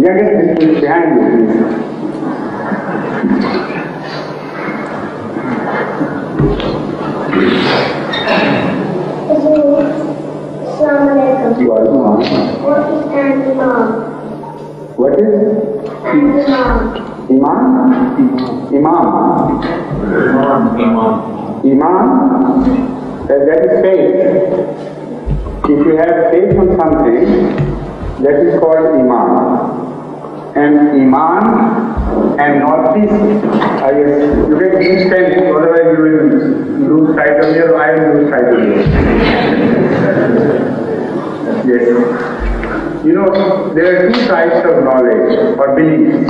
youngest is behind you, What is an Imam? What is? Iman? Imam. That is faith. If you have faith on something, that is called Iman. And Iman and not peace. You get these tense, otherwise you will lose sight of your, I will lose sight of you. Yes. You know, there are two types of knowledge or beliefs.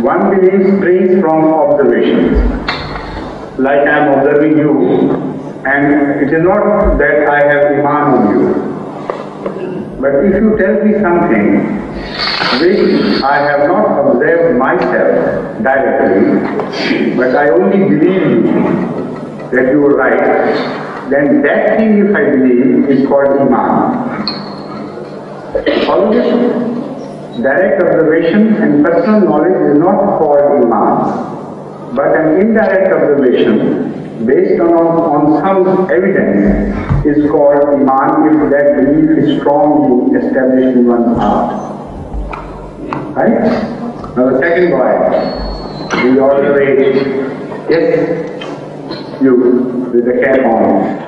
One belief springs from observations. Like I am observing you, and it is not that I have Iman on you. But if you tell me something which I have not observed myself directly, but I only believe that you are right, then that thing, if I believe, is called Iman. All this direct observation and personal knowledge is not called Iman, but an indirect observation based on some evidence is called Iman if that belief is strongly established in one's heart. Right? Now the second boy, the older age, yes, you with the cap on.